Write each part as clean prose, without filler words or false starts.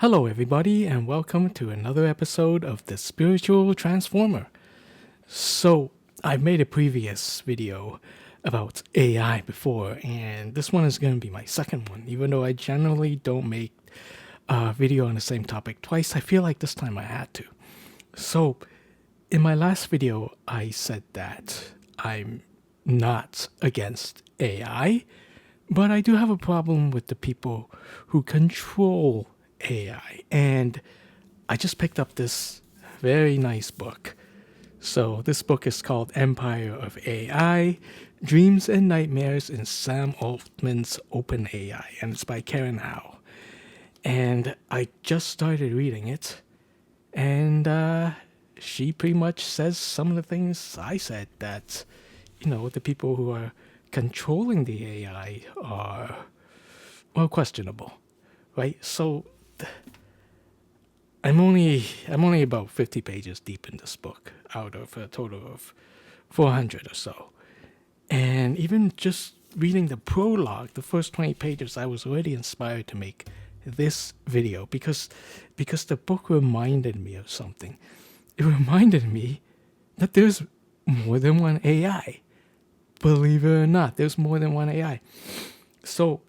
Hello, everybody, and welcome to another episode of The Spiritual Transformer. So, I've made a previous video about AI before, and this one is going to be my second one. Even though I generally don't make a video on the same topic twice, I feel like this time I had to. So, in my last video, I said that I'm not against AI, but I do have a problem with the people who control AI. And I just picked up this very nice book. So this book is called Empire of AI, Dreams and Nightmares in Sam Altman's OpenAI, and it's by Karen Howe. And I just started reading it, and she pretty much says some of the things I said, that, the people who are controlling the AI are, well, questionable, right? So I'm only about 50 pages deep in this book out of a total of 400 or so. And even just reading the prologue, the first 20 pages, I was already inspired to make this video because the book reminded me of something. It reminded me that there's more than one AI. Believe it or not, there's more than one AI. So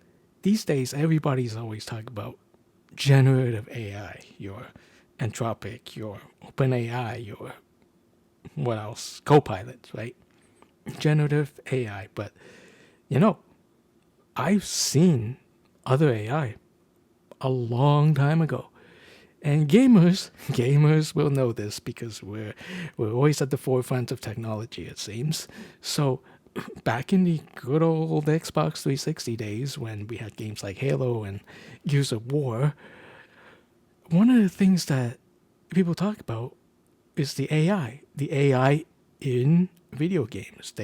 these days, everybody's always talking about generative AI, your Anthropic, your OpenAI, your what else? Copilot, right? Generative AI. But I've seen other AI a long time ago. And gamers will know this because we're always at the forefront of technology, it seems. So back in the good old Xbox 360 days, when we had games like Halo and Gears of War, one of the things that people talk about is the AI in video games.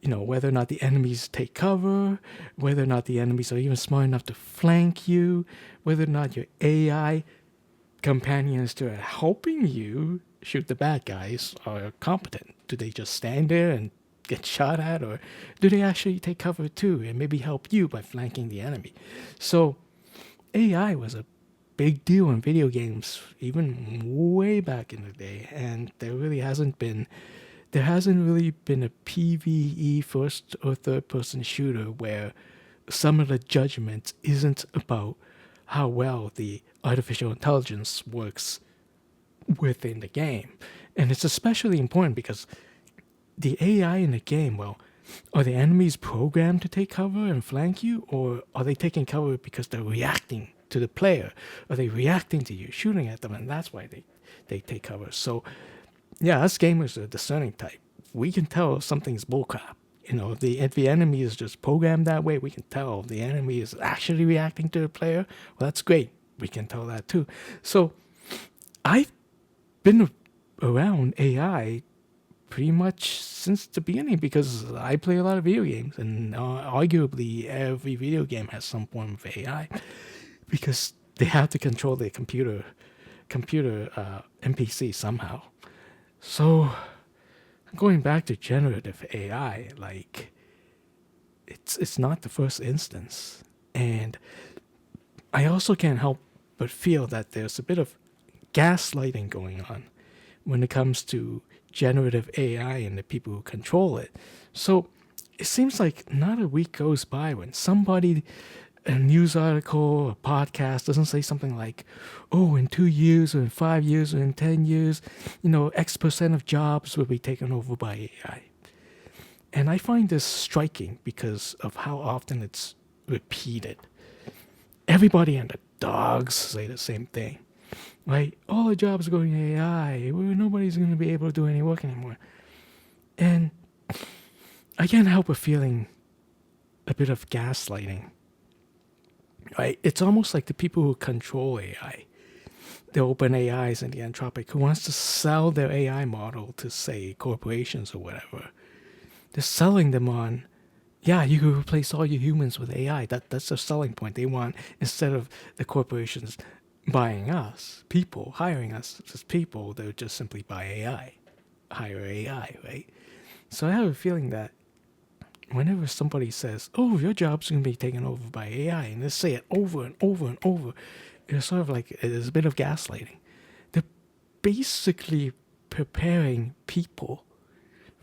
Whether or not the enemies take cover, whether or not the enemies are even smart enough to flank you, whether or not your AI companions that are helping you shoot the bad guys are competent. Do they just stand there and get shot at, or do they actually take cover too and maybe help you by flanking the enemy? So AI was a big deal in video games even way back in the day, and there hasn't really been a PvE, first or third person shooter, where some of the judgment isn't about how well the artificial intelligence works within the game. And it's especially important because the AI in the game, well, are the enemies programmed to take cover and flank you, or are they taking cover because they're reacting to the player? Are they reacting to you, shooting at them, and that's why they take cover? So, yeah, us gamers are a discerning type. We can tell if something's bullcrap. If the enemy is just programmed that way, we can tell. If the enemy is actually reacting to the player, well, that's great. We can tell that too. So, I've been around AI pretty much since the beginning because I play a lot of video games, and arguably every video game has some form of AI because they have to control their computer NPC somehow. So going back to generative AI, like it's not the first instance, and I also can't help but feel that there's a bit of gaslighting going on when it comes to generative AI and the people who control it. So it seems like not a week goes by when somebody, a news article, a podcast doesn't say something like, oh, in 2 years or in 5 years or in 10 years, X% of jobs will be taken over by AI. And I find this striking because of how often it's repeated. Everybody and the dogs say the same thing. Right? All the jobs are going to AI. Nobody's going to be able to do any work anymore. And I can't help but feeling a bit of gaslighting. Right? It's almost like the people who control AI, the open AIs and the Anthropic, who wants to sell their AI model to, say, corporations or whatever. They're selling them on, yeah, you can replace all your humans with AI. That's their selling point. They want, instead of the corporations buying us, people, hiring us as people, they would just simply buy AI, hire AI, right? So I have a feeling that whenever somebody says, oh, your job's going to be taken over by AI, and they say it over and over and over, It's sort of like there's a bit of gaslighting. They're basically preparing people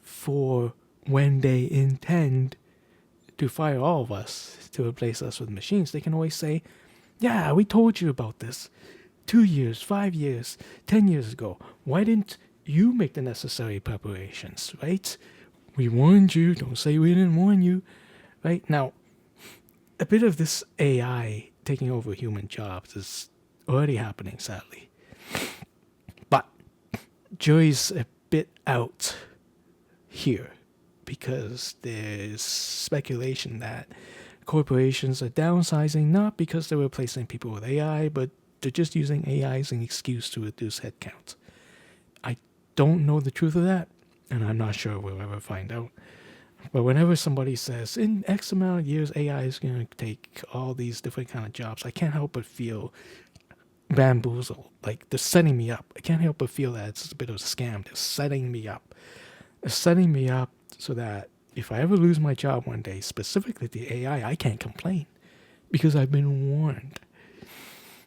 for when they intend to fire all of us to replace us with machines. They can always say, yeah, we told you about this 2 years, 5 years, 10 years ago. Why didn't you make the necessary preparations, right? We warned you. Don't say we didn't warn you, right? Now, a bit of this AI taking over human jobs is already happening, sadly. But jury's a bit out here because there's speculation that corporations are downsizing not because they're replacing people with AI, but they're just using AI as an excuse to reduce headcount. I don't know the truth of that, and I'm not sure we'll ever find out. But whenever somebody says, in X amount of years, AI is going to take all these different kind of jobs, I can't help but feel bamboozled. Like, they're setting me up. I can't help but feel that it's a bit of a scam. They're setting me up. They're setting me up so that if I ever lose my job one day, specifically the AI, I can't complain because I've been warned.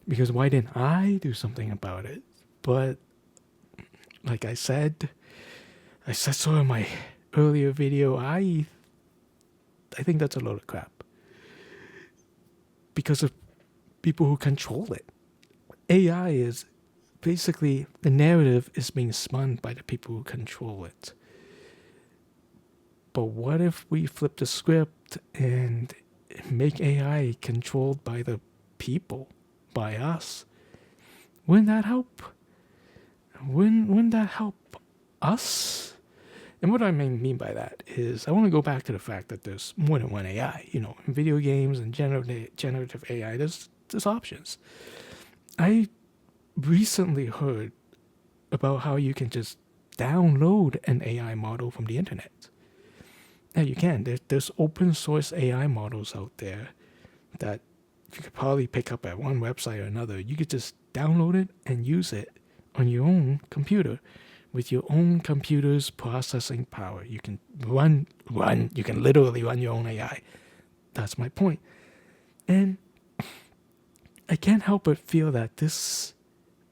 Because why didn't I do something about it? But like I said so in my earlier video, I think that's a load of crap. Because of people who control it. AI is basically, the narrative is being spun by the people who control it. But what if we flip the script and make AI controlled by the people, by us? Wouldn't that help? Wouldn't that help us? And what I mean by that is I want to go back to the fact that there's more than one AI. You know, in video games and generative AI, there's options. I recently heard about how you can just download an AI model from the internet. Yeah, you can. There's open source AI models out there that you could probably pick up at one website or another. You could just download it and use it on your own computer with your own computer's processing power. You can you can literally run your own AI. That's my point. And I can't help but feel that this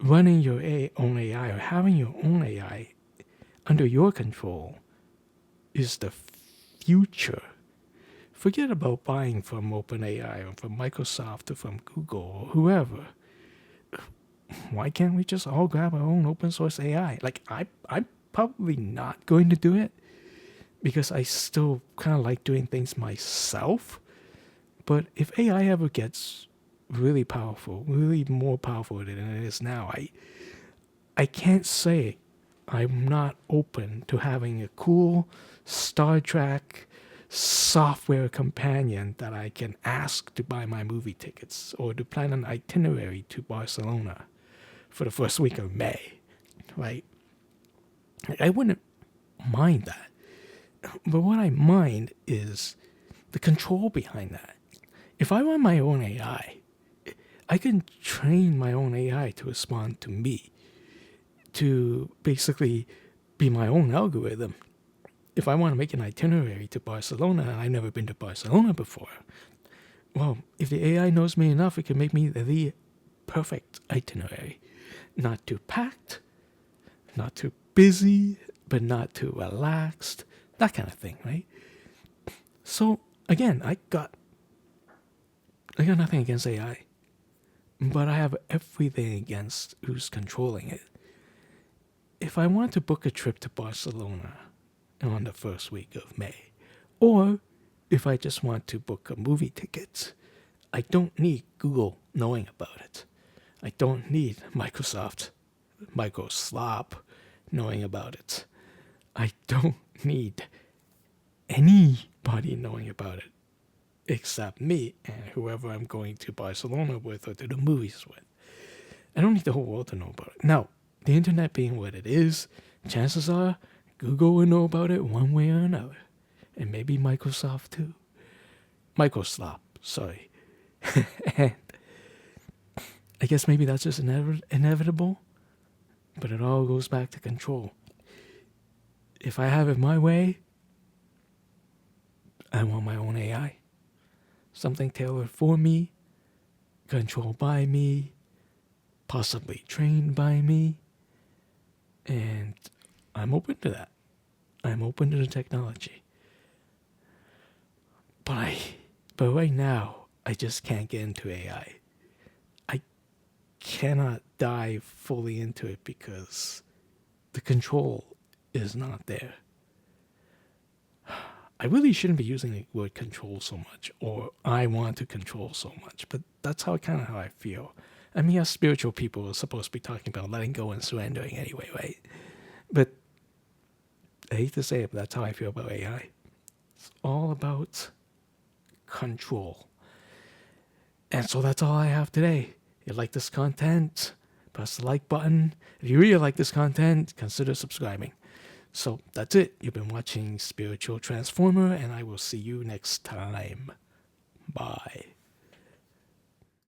running your own AI or having your own AI under your control is the future. Forget about buying from OpenAI or from Microsoft or from Google or whoever. Why can't we just all grab our own open source AI? Like, I'm probably not going to do it because I still kind of like doing things myself. But if AI ever gets really powerful, really more powerful than it is now, I can't say I'm not open to having a cool Star Trek software companion that I can ask to buy my movie tickets or to plan an itinerary to Barcelona for the first week of May, right? I wouldn't mind that. But what I mind is the control behind that. If I run my own AI, I can train my own AI to respond to me, to basically be my own algorithm. If I want to make an itinerary to Barcelona and I've never been to Barcelona before, well, if the AI knows me enough, it can make me the perfect itinerary. Not too packed, not too busy, but not too relaxed, that kind of thing, right? So again, I got nothing against AI, but I have everything against who's controlling it. If I want to book a trip to Barcelona on the first week of May, or if I just want to book a movie ticket, I don't need Google knowing about it. I don't need Microsoft, Microslop, knowing about it. I don't need anybody knowing about it except me and whoever I'm going to Barcelona with or to the movies with. I don't need the whole world to know about it. Now, the internet being what it is, chances are Google will know about it one way or another. And maybe Microsoft too. Microslop, sorry. And I guess maybe that's just inevitable, but it all goes back to control. If I have it my way, I want my own AI. Something tailored for me, controlled by me, possibly trained by me. And I'm open to that. I'm open to the technology. But right now, I just can't get into AI. I cannot dive fully into it because the control is not there. I really shouldn't be using the word control so much, or I want to control so much, but that's how I feel. I mean, us spiritual people are supposed to be talking about letting go and surrendering anyway, right? But I hate to say it, but that's how I feel about AI. It's all about control. And so that's all I have today. If you like this content, press the like button. If you really like this content, consider subscribing. So that's it. You've been watching Spiritual Transformer, and I will see you next time. Bye.